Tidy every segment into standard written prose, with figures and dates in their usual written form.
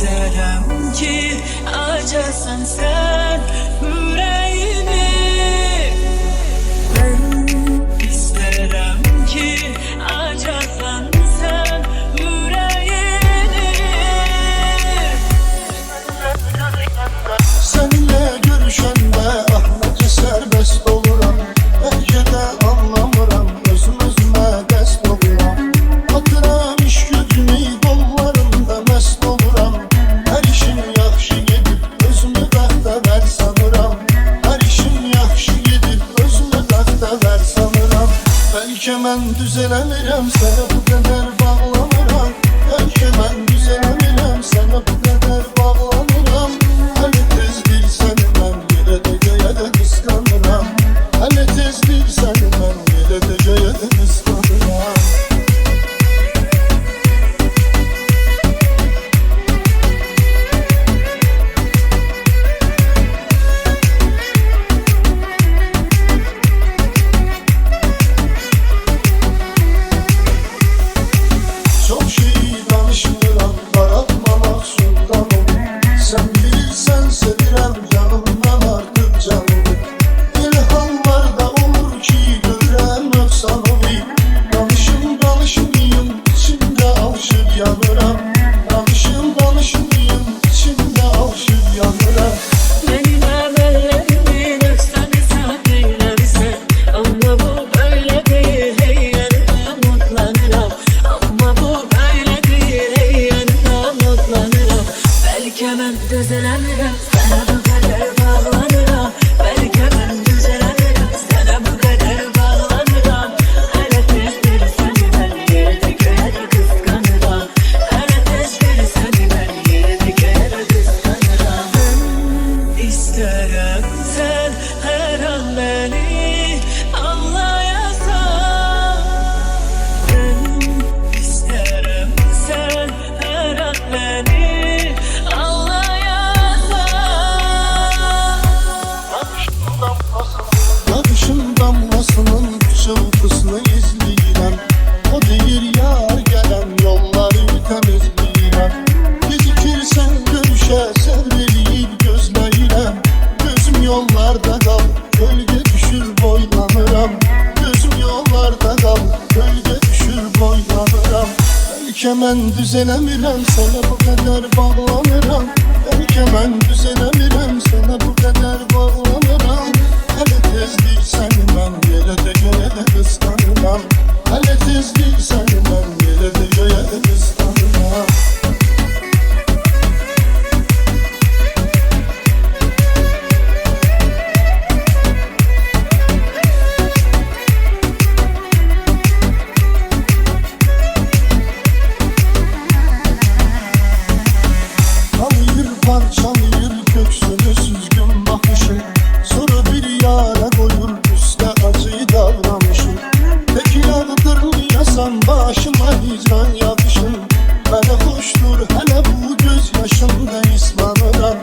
İsterim ki açasan sen yüreğini. Ben isterim ki açasan sen yüreğini. Seninle görüşende ahmetçe serbest oluram. Belki de anlamıram, özüm özüme dest oluram. Hatıram iş gücünü kollarında mest oluram. Her işim yaxşı gedib, özümü bəxtə ver sanıram. Her işim yaxşı gedib, özümü bəxtə ver sanıram. Belki mən düzelemirəm, sənə bu qədər bağlanıram. Belki mən düzelemirəm, sənə bu qədər bağlanıram. Hələ tez bir səni mən yerə də göyə də qısqanıram. Hələ tez bir səni mən yerə də göyə də qısqanıram. Çok şey danışmıram, daraltmamak sultanım. Sen bilirsen sevirem canımdan artık canımı. Elə hallarda olur ki görürəm nöqsanımı. Danışım içimdə alışıb yanıram. Danışım içimdə alışıb yanıram. Benim əməllərimin öksəni sən eyləmisən. Amma bu böyle değil, hey yanına mutlanıram. Amma bu böyle değil, hey yanına mutlanıram. Belki mən düzelemirəm, sənə bu qədər bağlanıram. Belki mən düzelemirəm, sənə bu qədər bağlanıram. Hələ tez bir səni mən yerdə göyə də qısqanıram. Hələ tez bir səni mən yerdə göyə də qısqanıram. Ben isterim sen her an beni anlayasan. Ben isterim sen her an beni anlayasan. Yanışım damlasının çılgısını izləyirəm. O deyir yar gelen yolları temizləyirəm. Gecikirsən görüşə sərv eləyib gözləyirəm. Gözüm yollarda qal, gölge düşür boylanıram. Gözüm yollarda qal, gölge düşür boylanıram. Belki mən düzelemirəm, sənə bu qədər bağlanıram. Belki mən düzelemirəm, sənə bu qədər bağlanıram. Hələ tezlik səni mən yerə də göyə də qısqanıram. Hələ tezlik səni mən yerə də göyə də qısqanıram. Alıyır parçalıyır köksünü süzgün bakışı. Sonra bir yara koyur üstə acı davranışı. Peki yağdırmayasan başıma hicran yağışın. Mənə xoşdur hələ bu göz yaşımda islanıram.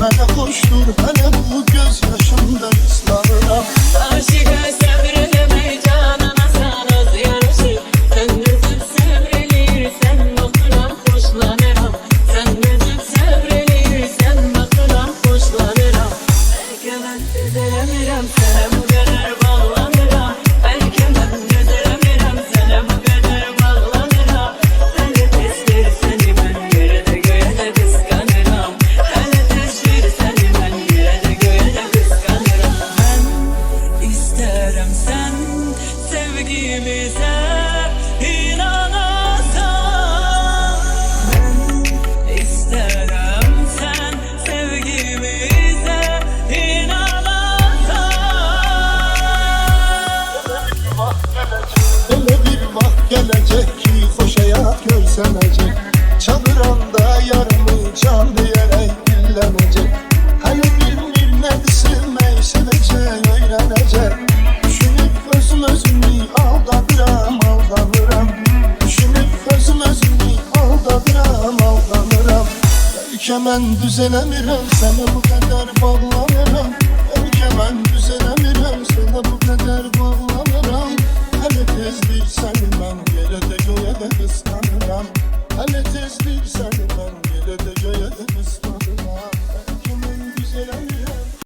Mənə xoşdur hələ bu göz yaşımda islanıram. Aşıqa səbr eləmək canına sana ziyarışı. Sən necə səbr eləyirsən baxıram xoşlanıram. Sən necə səbr eləyirsən baxıram xoşlanıram. Bəlkə mən düzələmirəm, sənə bu qədər bağlanıram. Bəlkə mən düzələmirəm, sənə bu qədər bağlanıram. Hələ tez bir səni mən yerə də göyə də qısqanıram. Hələ tez bir səni mən yerə də göyə də qısqanıram. Mən isterim sen sevgimize inanasan. Ben isterim sen sevgimize inanasan. Öyle bir vaxt gelecek ki hoş hayat görsənəcək. Çağıranda yarımı can diyerek dinlenecek. Hələ bilmir nədir sevmək, sevəcək, öyrənəcək. Düşünüb özüm özümü aldadıram. Düşünüb özüm özümü aldadıram. Belki mən düzelemirəm, sənə bu qədər bağlanıram. Belki mən düzelemirəm, sənə bu qədər bağlanıram. Hələ tez bir səni mən yerə də göyə də qısqanıram. Hələ tez bir səni